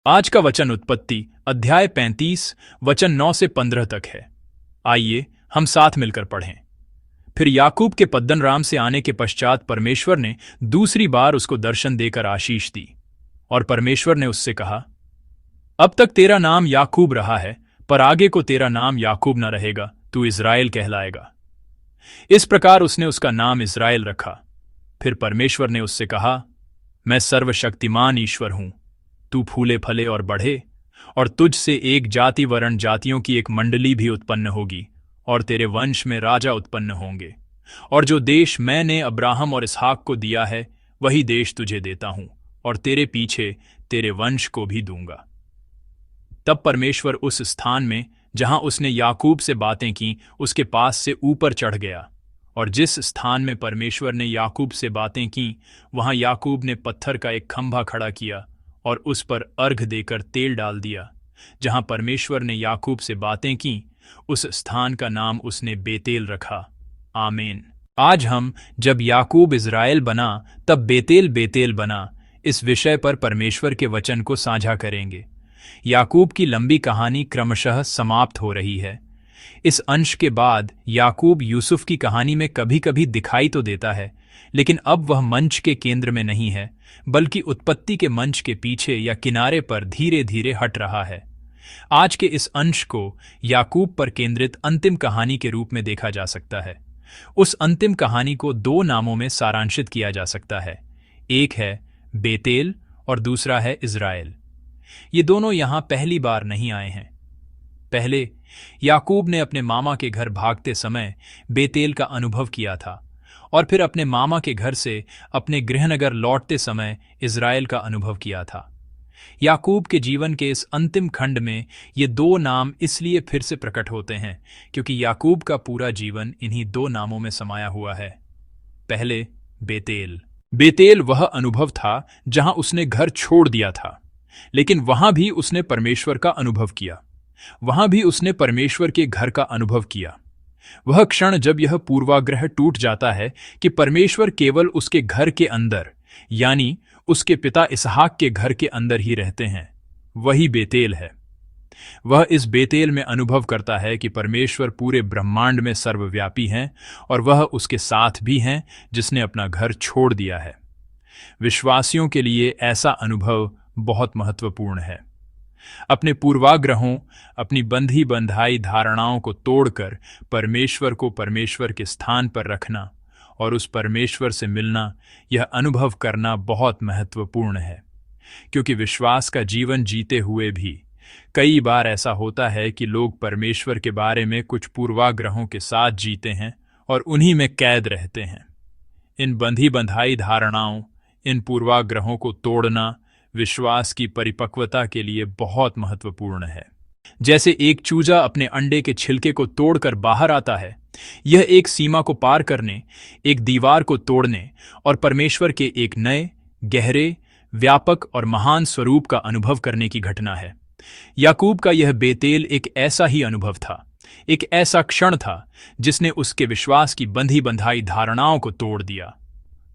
आज का वचन उत्पत्ति अध्याय 35 वचन 9 से 15 तक है। आइए हम साथ मिलकर पढ़ें। फिर याकूब के पद्दनराम से आने के पश्चात परमेश्वर ने दूसरी बार उसको दर्शन देकर आशीष दी और परमेश्वर ने उससे कहा, अब तक तेरा नाम याकूब रहा है, पर आगे को तेरा नाम याकूब न रहेगा, तू इस्राएल कहलाएगा। इस प्रकार उसने उसका नाम इस्राएल रखा। फिर परमेश्वर ने उससे कहा, मैं सर्वशक्तिमान ईश्वर हूं, तू फूले फले और बढ़े, और तुझ से एक जाति वर्ण जातियों की एक मंडली भी उत्पन्न होगी, और तेरे वंश में राजा उत्पन्न होंगे। और जो देश मैंने अब्राहम और इसहाक को दिया है, वही देश तुझे देता हूं, और तेरे पीछे तेरे वंश को भी दूंगा। तब परमेश्वर उस स्थान में जहां उसने याकूब से बातें की, उसके पास से ऊपर चढ़ गया, और जिस स्थान में परमेश्वर ने याकूब से बातें की, वहां याकूब ने पत्थर का एक खंभा खड़ा किया और उस पर अर्घ देकर तेल डाल दिया। जहां परमेश्वर ने याकूब से बातें की, उस स्थान का नाम उसने बेतेल रखा। आमीन। आज हम जब याकूब इज़राइल बना तब बेतेल बेतेल बना, इस विषय पर परमेश्वर के वचन को साझा करेंगे। याकूब की लंबी कहानी क्रमशः समाप्त हो रही है। इस अंश के बाद याकूब यूसुफ की कहानी में कभी कभी दिखाई तो देता है, लेकिन अब वह मंच के केंद्र में नहीं है, बल्कि उत्पत्ति के मंच के पीछे या किनारे पर धीरे धीरे हट रहा है। आज के इस अंश को याकूब पर केंद्रित अंतिम कहानी के रूप में देखा जा सकता है। उस अंतिम कहानी को दो नामों में सारांशित किया जा सकता है, एक है बेतेल और दूसरा है इज़राइल। ये दोनों यहां पहली बार नहीं आए हैं। पहले याकूब ने अपने मामा के घर भागते समय बेतेल का अनुभव किया था, और फिर अपने मामा के घर से अपने गृहनगर लौटते समय इज़राइल का अनुभव किया था। याकूब के जीवन के इस अंतिम खंड में ये दो नाम इसलिए फिर से प्रकट होते हैं क्योंकि याकूब का पूरा जीवन इन्हीं दो नामों में समाया हुआ है। पहले बेतेल। बेतेल वह अनुभव था जहां उसने घर छोड़ दिया था, लेकिन वहां भी उसने परमेश्वर का अनुभव किया। वहां भी उसने परमेश्वर के घर का अनुभव किया। वह क्षण जब यह पूर्वाग्रह टूट जाता है कि परमेश्वर केवल उसके घर के अंदर, यानी उसके पिता इसहाक के घर के अंदर ही रहते हैं, वही बेतेल है। वह इस बेतेल में अनुभव करता है कि परमेश्वर पूरे ब्रह्मांड में सर्वव्यापी हैं और वह उसके साथ भी हैं जिसने अपना घर छोड़ दिया है। विश्वासियों के लिए ऐसा अनुभव बहुत महत्वपूर्ण है। अपने पूर्वाग्रहों, अपनी बंधी बंधाई धारणाओं को तोड़कर परमेश्वर को परमेश्वर के स्थान पर रखना और उस परमेश्वर से मिलना, यह अनुभव करना बहुत महत्वपूर्ण है। क्योंकि विश्वास का जीवन जीते हुए भी कई बार ऐसा होता है कि लोग परमेश्वर के बारे में कुछ पूर्वाग्रहों के साथ जीते हैं और उन्हीं में कैद रहते हैं। इन बंधी बंधाई धारणाओं, इन पूर्वाग्रहों को तोड़ना विश्वास की परिपक्वता के लिए बहुत महत्वपूर्ण है। जैसे एक चूजा अपने अंडे के छिलके को तोड़कर बाहर आता है, यह एक सीमा को पार करने, एक दीवार को तोड़ने और परमेश्वर के एक नए, गहरे, व्यापक और महान स्वरूप का अनुभव करने की घटना है। याकूब का यह बेतेल एक ऐसा ही अनुभव था, एक ऐसा क्षण था जिसने उसके विश्वास की बंधी बंधाई धारणाओं को तोड़ दिया।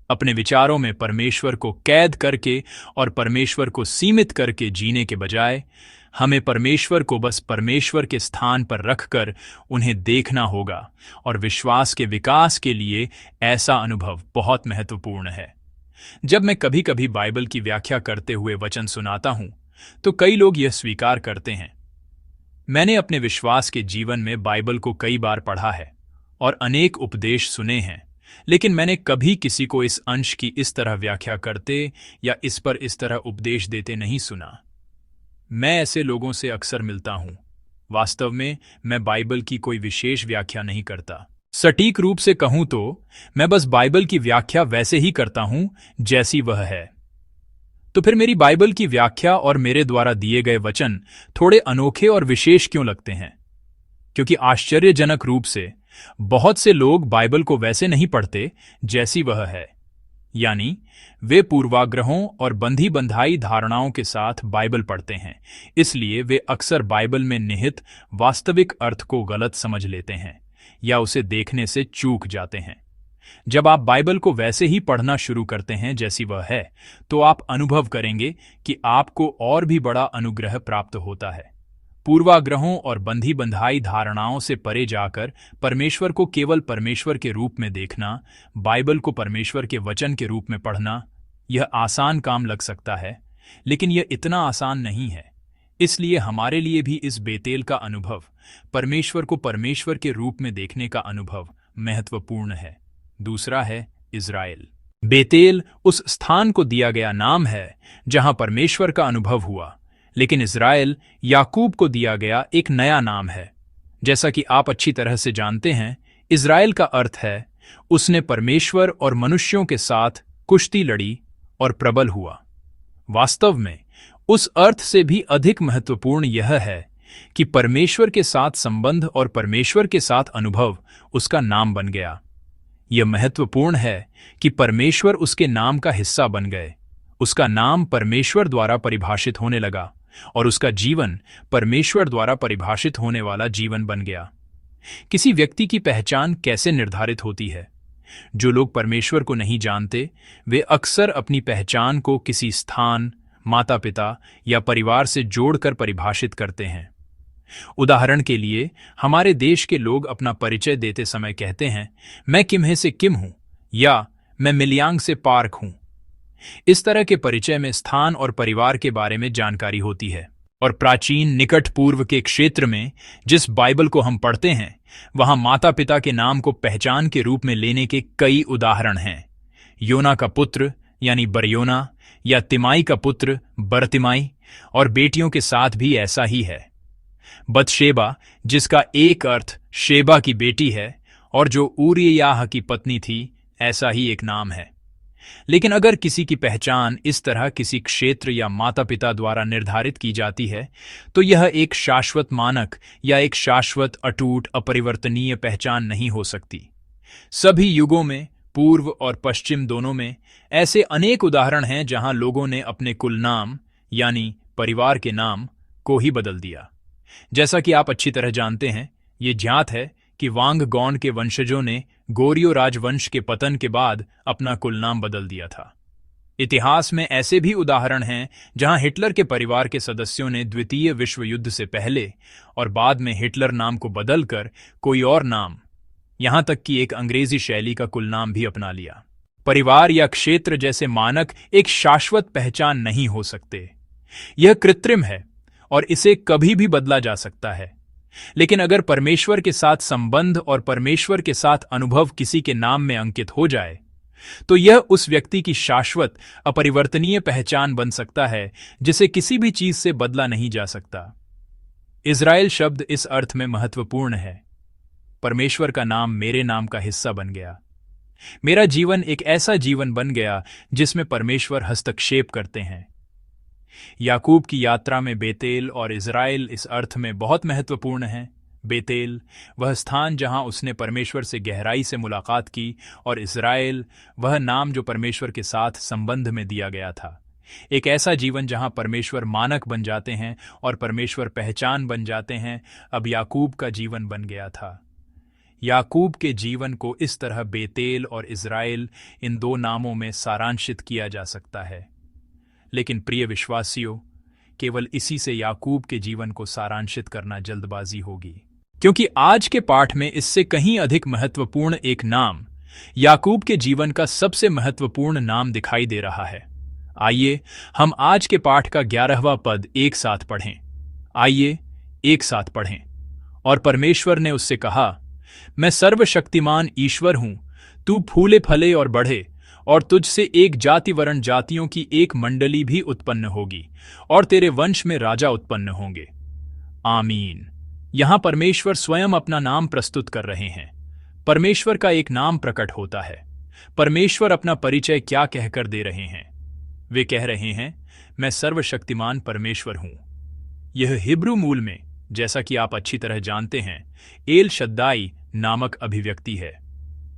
अपने विचारों में परमेश्वर को कैद करके और परमेश्वर को सीमित करके जीने के बजाय हमें परमेश्वर को बस परमेश्वर के स्थान पर रखकर उन्हें देखना होगा, और विश्वास के विकास के लिए ऐसा अनुभव बहुत महत्वपूर्ण है। जब मैं कभी कभी बाइबल की व्याख्या करते हुए वचन सुनाता हूं, तो कई लोग यह स्वीकार करते हैं, मैंने अपने विश्वास के जीवन में बाइबल को कई बार पढ़ा है और अनेक उपदेश सुने हैं, लेकिन मैंने कभी किसी को इस अंश की इस तरह व्याख्या करते या इस पर इस तरह उपदेश देते नहीं सुना। मैं ऐसे लोगों से अक्सर मिलता हूं। वास्तव में मैं बाइबल की कोई विशेष व्याख्या नहीं करता। सटीक रूप से कहूं तो मैं बस बाइबल की व्याख्या वैसे ही करता हूं जैसी वह है। तो फिर मेरी बाइबल की व्याख्या और मेरे द्वारा दिए गए वचन थोड़े अनोखे और विशेष क्यों लगते हैं? क्योंकि आश्चर्यजनक रूप से बहुत से लोग बाइबल को वैसे नहीं पढ़ते जैसी वह है, यानी वे पूर्वाग्रहों और बंधी बंधाई धारणाओं के साथ बाइबल पढ़ते हैं। इसलिए वे अक्सर बाइबल में निहित वास्तविक अर्थ को गलत समझ लेते हैं या उसे देखने से चूक जाते हैं। जब आप बाइबल को वैसे ही पढ़ना शुरू करते हैं जैसी वह है, तो आप अनुभव करेंगे कि आपको और भी बड़ा अनुग्रह प्राप्त होता है। पूर्वाग्रहों और बंधी बंधाई धारणाओं से परे जाकर परमेश्वर को केवल परमेश्वर के रूप में देखना, बाइबल को परमेश्वर के वचन के रूप में पढ़ना, यह आसान काम लग सकता है, लेकिन यह इतना आसान नहीं है। इसलिए हमारे लिए भी इस बेतेल का अनुभव, परमेश्वर को परमेश्वर के रूप में देखने का अनुभव महत्वपूर्ण है। दूसरा है इज़राइल। बेतेल उस स्थान को दिया गया नाम है जहां परमेश्वर का अनुभव हुआ, लेकिन इज़राइल याकूब को दिया गया एक नया नाम है। जैसा कि आप अच्छी तरह से जानते हैं, इज़राइल का अर्थ है उसने परमेश्वर और मनुष्यों के साथ कुश्ती लड़ी और प्रबल हुआ। वास्तव में उस अर्थ से भी अधिक महत्वपूर्ण यह है कि परमेश्वर के साथ संबंध और परमेश्वर के साथ अनुभव उसका नाम बन गया। यह महत्वपूर्ण है कि परमेश्वर उसके नाम का हिस्सा बन गए। उसका नाम परमेश्वर द्वारा परिभाषित होने लगा और उसका जीवन परमेश्वर द्वारा परिभाषित होने वाला जीवन बन गया। किसी व्यक्ति की पहचान कैसे निर्धारित होती है? जो लोग परमेश्वर को नहीं जानते, वे अक्सर अपनी पहचान को किसी स्थान, माता पिता या परिवार से जोड़कर परिभाषित करते हैं। उदाहरण के लिए, हमारे देश के लोग अपना परिचय देते समय कहते हैं, मैं किम्हे से किम हूं या मैं मिलियांग से पार्क हूं। इस तरह के परिचय में स्थान और परिवार के बारे में जानकारी होती है। और प्राचीन निकट पूर्व के क्षेत्र में जिस बाइबल को हम पढ़ते हैं, वहां माता पिता के नाम को पहचान के रूप में लेने के कई उदाहरण हैं। योना का पुत्र यानी बरयोना या तिमाई का पुत्र बरतिमाई, और बेटियों के साथ भी ऐसा ही है। बतशेबा, जिसका एक अर्थ शेबा की बेटी है और जो ऊरिय्याह की पत्नी थी, ऐसा ही एक नाम है। लेकिन अगर किसी की पहचान इस तरह किसी क्षेत्र या माता पिता द्वारा निर्धारित की जाती है, तो यह एक शाश्वत मानक या एक शाश्वत अटूट अपरिवर्तनीय पहचान नहीं हो सकती। सभी युगों में, पूर्व और पश्चिम दोनों में, ऐसे अनेक उदाहरण हैं जहां लोगों ने अपने कुल नाम यानी परिवार के नाम को ही बदल दिया। जैसा कि आप अच्छी तरह जानते हैं, ये ज्ञात है कि वांग गौंड के वंशजों ने गोरियो राजवंश के पतन के बाद अपना कुल नाम बदल दिया था। इतिहास में ऐसे भी उदाहरण हैं जहां हिटलर के परिवार के सदस्यों ने द्वितीय विश्व युद्ध से पहले और बाद में हिटलर नाम को बदलकर कोई और नाम, यहां तक कि एक अंग्रेजी शैली का कुल नाम भी अपना लिया। परिवार या क्षेत्र जैसे मानक एक शाश्वत पहचान नहीं हो सकते। यह कृत्रिम है और इसे कभी भी बदला जा सकता है। लेकिन अगर परमेश्वर के साथ संबंध और परमेश्वर के साथ अनुभव किसी के नाम में अंकित हो जाए, तो यह उस व्यक्ति की शाश्वत अपरिवर्तनीय पहचान बन सकता है जिसे किसी भी चीज से बदला नहीं जा सकता। इज़राइल शब्द इस अर्थ में महत्वपूर्ण है। परमेश्वर का नाम मेरे नाम का हिस्सा बन गया। मेरा जीवन एक ऐसा जीवन बन गया जिसमें परमेश्वर हस्तक्षेप करते हैं। याकूब की यात्रा में बेतेल और इज़राइल इस अर्थ में बहुत महत्वपूर्ण हैं। बेतेल वह स्थान जहां उसने परमेश्वर से गहराई से मुलाकात की, और इज़राइल वह नाम जो परमेश्वर के साथ संबंध में दिया गया था। एक ऐसा जीवन जहां परमेश्वर मानक बन जाते हैं और परमेश्वर पहचान बन जाते हैं, अब याकूब का जीवन बन गया था। याकूब के जीवन को इस तरह बेतेल और इज़राइल, इन दो नामों में सारांशित किया जा सकता है। लेकिन प्रिय विश्वासियों, केवल इसी से याकूब के जीवन को सारांशित करना जल्दबाजी होगी, क्योंकि आज के पाठ में इससे कहीं अधिक महत्वपूर्ण एक नाम, याकूब के जीवन का सबसे महत्वपूर्ण नाम दिखाई दे रहा है। आइए हम आज के पाठ का 11वां पद एक साथ पढ़ें। आइए एक साथ पढ़ें। और परमेश्वर ने उससे कहा, मैं सर्वशक्तिमान ईश्वर हूं, तू फूले फले और बढ़े, और तुझसे एक जाति वर्ण जातियों की एक मंडली भी उत्पन्न होगी, और तेरे वंश में राजा उत्पन्न होंगे। आमीन। यहां परमेश्वर स्वयं अपना नाम प्रस्तुत कर रहे हैं। परमेश्वर का एक नाम प्रकट होता है। परमेश्वर अपना परिचय क्या कहकर दे रहे हैं? वे कह रहे हैं, मैं सर्वशक्तिमान परमेश्वर हूं। यह हिब्रू मूल में, जैसा कि आप अच्छी तरह जानते हैं, एल शद्दाई नामक अभिव्यक्ति है।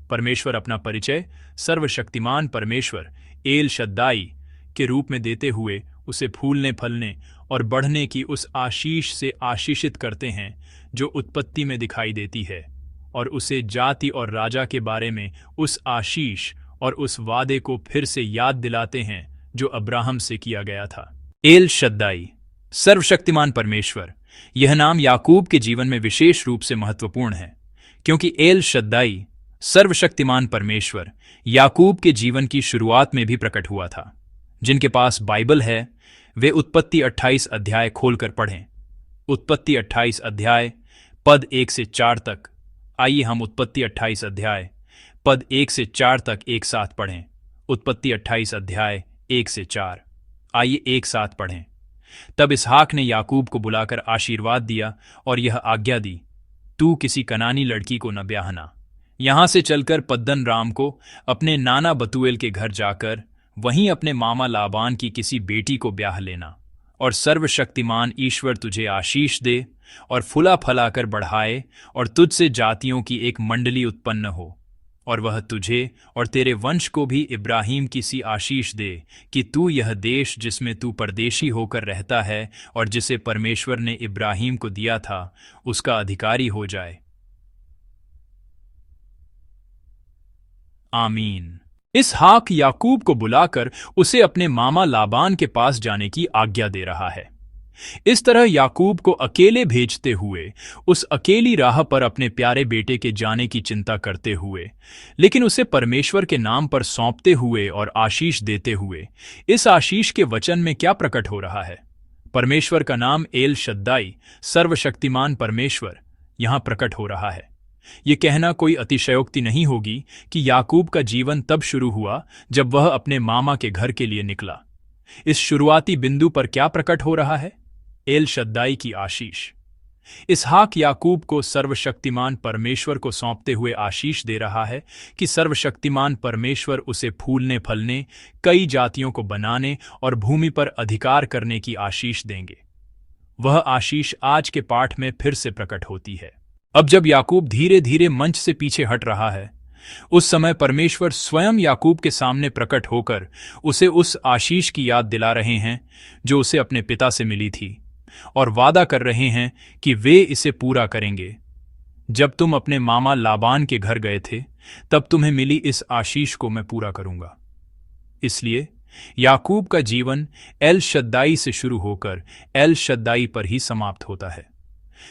परमेश्वर अपना परिचय सर्वशक्तिमान परमेश्वर एल शद्दाई के रूप में देते हुए उसे फूलने फलने और बढ़ने की उस आशीष से आशीषित करते हैं जो उत्पत्ति में दिखाई देती है। और उसे जाति और राजा के बारे में उस आशीष और उस वादे को फिर से याद दिलाते हैं जो अब्राहम से किया गया था। एल शद्दाई, सर्वशक्तिमान परमेश्वर। यह नाम याकूब के जीवन में विशेष रूप से महत्वपूर्ण है, क्योंकि एल शद्दाई, सर्वशक्तिमान परमेश्वर, याकूब के जीवन की शुरुआत में भी प्रकट हुआ था। जिनके पास बाइबल है वे उत्पत्ति 28 अध्याय खोलकर पढ़ें। उत्पत्ति 28 अध्याय पद 1 से 4 तक। आइए हम उत्पत्ति 28 अध्याय पद 1 से 4 तक एक साथ पढ़ें। उत्पत्ति 28 अध्याय 1 से 4। आइए एक साथ पढ़ें। तब इसहाक ने याकूब को बुलाकर आशीर्वाद दिया और यह आज्ञा दी, तू किसी कनानी लड़की को न ब्याहना। यहां से चलकर पद्दन राम को अपने नाना बतूएल के घर जाकर वहीं अपने मामा लाबान की किसी बेटी को ब्याह लेना, और सर्वशक्तिमान ईश्वर तुझे आशीष दे और फुला फलाकर बढ़ाए और तुझसे जातियों की एक मंडली उत्पन्न हो, और वह तुझे और तेरे वंश को भी इब्राहिम की सी आशीष दे कि तू यह देश जिसमें तू परदेशी होकर रहता है और जिसे परमेश्वर ने इब्राहिम को दिया था उसका अधिकारी हो जाए। आमीन। इसहाक याकूब को बुलाकर उसे अपने मामा लाबान के पास जाने की आज्ञा दे रहा है। इस तरह याकूब को अकेले भेजते हुए, उस अकेली राह पर अपने प्यारे बेटे के जाने की चिंता करते हुए, लेकिन उसे परमेश्वर के नाम पर सौंपते हुए और आशीष देते हुए, इस आशीष के वचन में क्या प्रकट हो रहा है? परमेश्वर का नाम एल शद्दाई, सर्वशक्तिमान परमेश्वर, यहां प्रकट हो रहा है। यह कहना कोई अतिशयोक्ति नहीं होगी कि याकूब का जीवन तब शुरू हुआ जब वह अपने मामा के घर के लिए निकला। इस शुरुआती बिंदु पर क्या प्रकट हो रहा है? एल शद्दाई की आशीष। इसहाक याकूब को सर्वशक्तिमान परमेश्वर को सौंपते हुए आशीष दे रहा है कि सर्वशक्तिमान परमेश्वर उसे फूलने फलने, कई जातियों को बनाने और भूमि पर अधिकार करने की आशीष देंगे। वह आशीष आज के पाठ में फिर से प्रकट होती है। अब जब याकूब धीरे धीरे मंच से पीछे हट रहा है, उस समय परमेश्वर स्वयं याकूब के सामने प्रकट होकर उसे उस आशीष की याद दिला रहे हैं जो उसे अपने पिता से मिली थी, और वादा कर रहे हैं कि वे इसे पूरा करेंगे। जब तुम अपने मामा लाबान के घर गए थे तब तुम्हें मिली इस आशीष को मैं पूरा करूंगा। इसलिए याकूब का जीवन एल शद्दाई से शुरू होकर एल शद्दाई पर ही समाप्त होता है।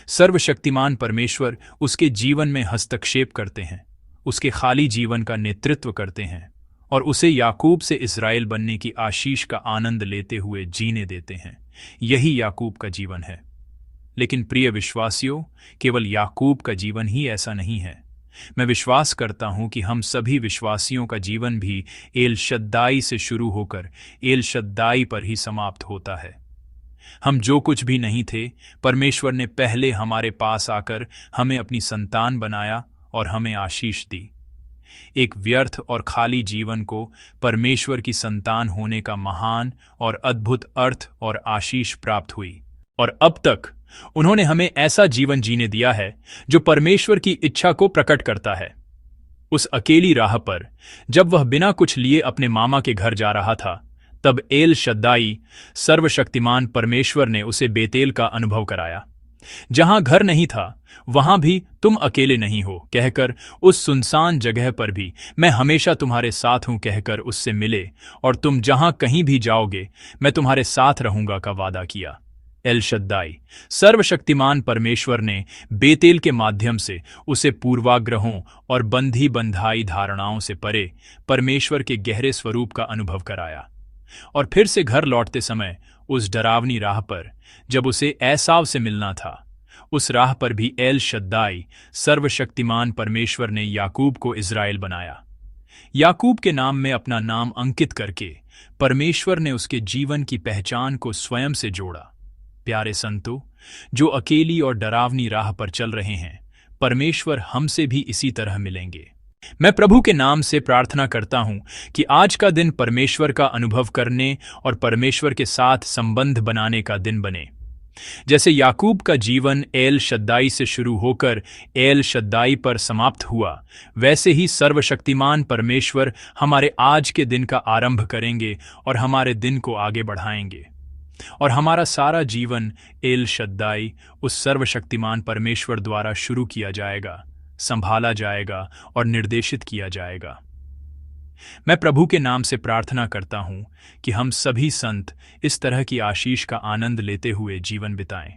सर्वशक्तिमान परमेश्वर उसके जीवन में हस्तक्षेप करते हैं, उसके खाली जीवन का नेतृत्व करते हैं और उसे याकूब से इस्राएल बनने की आशीष का आनंद लेते हुए जीने देते हैं। यही याकूब का जीवन है। लेकिन प्रिय विश्वासियों, केवल याकूब का जीवन ही ऐसा नहीं है। मैं विश्वास करता हूं कि हम सभी विश्वासियों का जीवन भी एल शद्दाई से शुरू होकर एल शद्दाई पर ही समाप्त होता है। हम जो कुछ भी नहीं थे, परमेश्वर ने पहले हमारे पास आकर हमें अपनी संतान बनाया और हमें आशीष दी। एक व्यर्थ और खाली जीवन को परमेश्वर की संतान होने का महान और अद्भुत अर्थ और आशीष प्राप्त हुई, और अब तक उन्होंने हमें ऐसा जीवन जीने दिया है जो परमेश्वर की इच्छा को प्रकट करता है। उस अकेली राह पर जब वह बिना कुछ लिए अपने मामा के घर जा रहा था, तब एल शद्दाई, सर्वशक्तिमान परमेश्वर ने उसे बेतेल का अनुभव कराया। जहां घर नहीं था वहां भी तुम अकेले नहीं हो कहकर, उस सुनसान जगह पर भी मैं हमेशा तुम्हारे साथ हूं कहकर उससे मिले, और तुम जहां कहीं भी जाओगे मैं तुम्हारे साथ रहूंगा का वादा किया। एल शद्दाई, सर्वशक्तिमान परमेश्वर ने बेतेल के माध्यम से उसे पूर्वाग्रहों और बंधी बंधाई धारणाओं से परे परमेश्वर के गहरे स्वरूप का अनुभव कराया। और फिर से घर लौटते समय उस डरावनी राह पर जब उसे एसाव से मिलना था, उस राह पर भी एल शद्दाई, सर्वशक्तिमान परमेश्वर ने याकूब को इस्राएल बनाया। याकूब के नाम में अपना नाम अंकित करके परमेश्वर ने उसके जीवन की पहचान को स्वयं से जोड़ा। प्यारे संतों, जो अकेली और डरावनी राह पर चल रहे हैं, परमेश्वर हमसे भी इसी तरह मिलेंगे। मैं प्रभु के नाम से प्रार्थना करता हूं कि आज का दिन परमेश्वर का अनुभव करने और परमेश्वर के साथ संबंध बनाने का दिन बने। जैसे याकूब का जीवन एल शद्दाई से शुरू होकर एल शद्दाई पर समाप्त हुआ, वैसे ही सर्वशक्तिमान परमेश्वर हमारे आज के दिन का आरंभ करेंगे और हमारे दिन को आगे बढ़ाएंगे, और हमारा सारा जीवन एल शद्दाई, उस सर्वशक्तिमान परमेश्वर द्वारा शुरू किया जाएगा संभाला जाएगा और निर्देशित किया जाएगा। मैं प्रभु के नाम से प्रार्थना करता हूं कि हम सभी संत इस तरह की आशीष का आनंद लेते हुए जीवन बिताएं।